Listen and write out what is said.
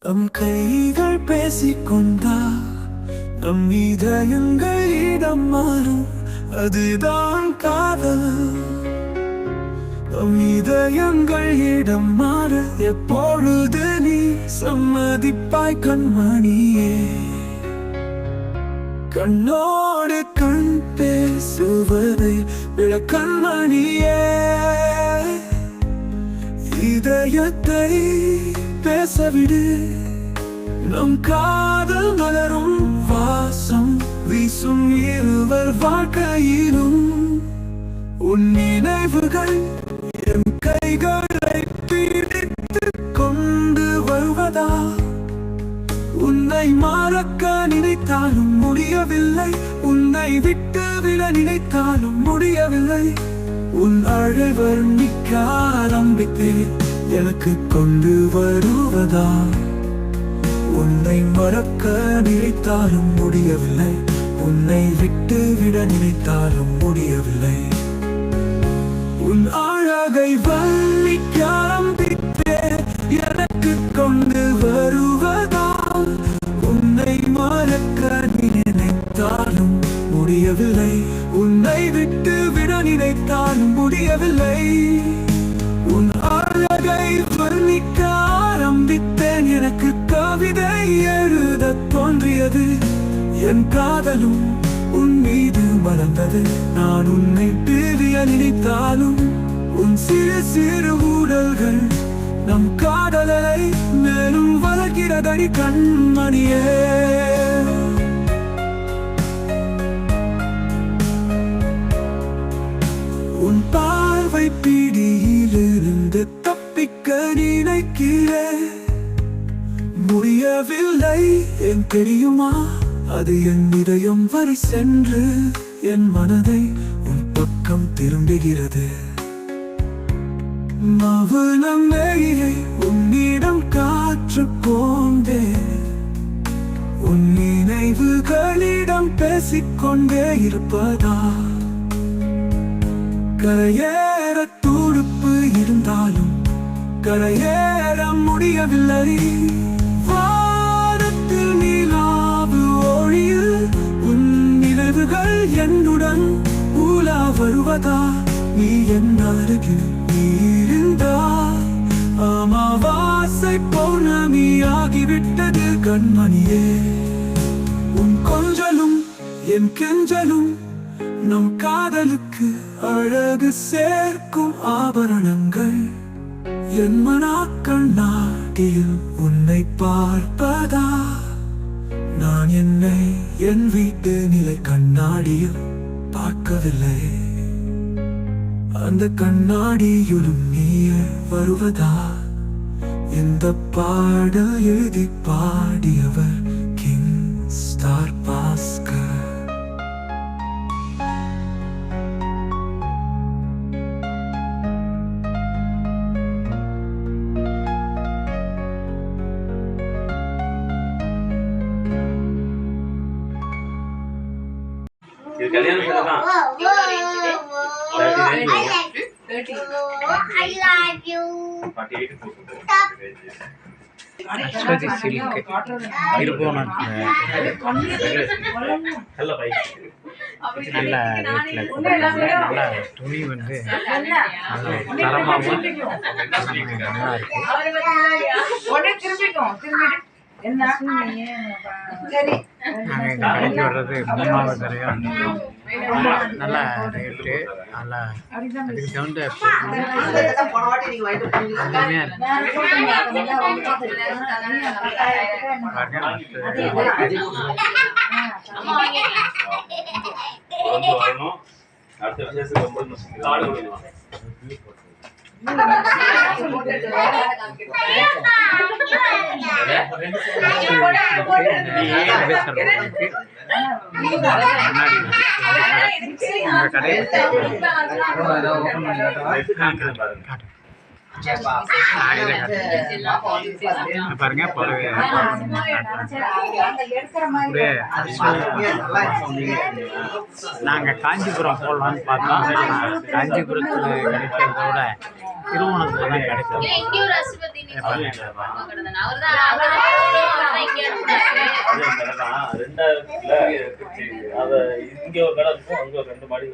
நம் கைகள் பேசிக்கொண்டா நம் இதயங்கள் இடம் மாறும், அதுதான் காதல். நம் இதயங்கள் இடம் மாற எப்பொழுது நீ சம்மதிப்பாய் கண்மணியே? கண்ணோடு கண் பேசுவதை விட கண்மணியே, இதயத்தை பேசவிடு. நம் காதல் மலரும் வாசம் வீசும் இருவர் வாழ்க்கையிலும் உன் நினைவுகள் என் கைகளை பிடித்துக் கொண்டு வருவதா? உன்னை மறக்க நினைத்தாலும் முடியவில்லை, உன்னை விட்டு விட நினைத்தாலும் முடியவில்லை. உன் அழவர் நிற்க ஆரம்பித்தேன், எனக்கு கொண்டு வருவதா? உன்னை மறக்க நினைத்தாலும் முடியவில்லை, உன்னை விட்டு விட நினைத்தாலும் முடியவில்லை. உன் அழகை வர்ணிக்க ஆரம்பித்தேன், எனக்கு கொண்டு வருவதா? உன்னை மறக்க நினைத்தாலும் முடியவில்லை, உன்னை விட்டு விட நினைத்தாலும் முடியவில்லை. உன் அழகை வர்ணிக்க ஆரம்பித்தேன், எனக்கு கவிதை எழுத தோன்றியது. என் காதலும் உன் மீது மலர்ந்தது. நான் உன்னை பிரிய நினைத்தாலும் உன் சிறு சிறு ஊடல்கள் நம் காதலை மேலும் வளர்க்கிறதடி கண்மணியே. உன் பார்வை பிடியிலிருந்து தப்பிக்க நினைக்கிறேன், முடியவில்லை. என் தெரியுமா, அது என் இதயம் வரை சென்று என் மனதை உன் பக்கம் திரும்புகிறது. மவுனம் மேகியை உன்னிடம் காற்று போந்தே, உன் நினைவுகளிடம் பேசிக்கொண்டே இருப்பதா? கரையேற துடுப்பு இருந்தாலும் கரையேற முடியவில்லை. வானத்தில் நிலாவு ஒளியில் உன் நினைவுகள் என்னுடன் உலா வருவதா? நீ என் அருகில் இருந்தா அமாவாசை பௌர்ணமி ஆகிவிட்டது கண்மணியே. உன் கொஞ்சலும் என் கெஞ்சலும் நம் காதலுக்கு அழகு சேர்க்கும் ஆபரணங்கள். என் மனாக்கள் நாட்டில் உன்னை பார்ப்பதா? நான் என்னை என் வீட்டு நிலை கண்ணாடியில் பார்க்கவில்லை, அந்த கண்ணாடியிலும் நீயே வருவதா? இந்த பாடல் எழுதி பாடியவர் கிங் ஸ்டார் பாஸ்கர். இது கல்யாணம் தான். அஸ்வதி சில்க் திருப்போணம் நல்ல ரேட்டில் நல்ல துணி வந்து தரமாகவும் நல்லா இருக்கு. நாங்கள் கடைக்கு வர்றது 3வது தரையாக நல்ல ரேட்டு, நல்லா அதுக்கு தகுந்த பாருங்க நாங்கள் காஞ்சிபுரம் போடலான்னு பார்த்தோம். காஞ்சிபுரத்தில் கிடைக்கிறத விட திருவோணத்துல தான் கிடைக்கும். இங்க ஒரு அசுபதி நீங்க பாருங்க. அவர்தான் இங்க அனுப்புனாரு. அதே கடை தான் 2000 அத இங்க ஒரு கடை இருக்கும், அங்க ஒரு 2 மாடி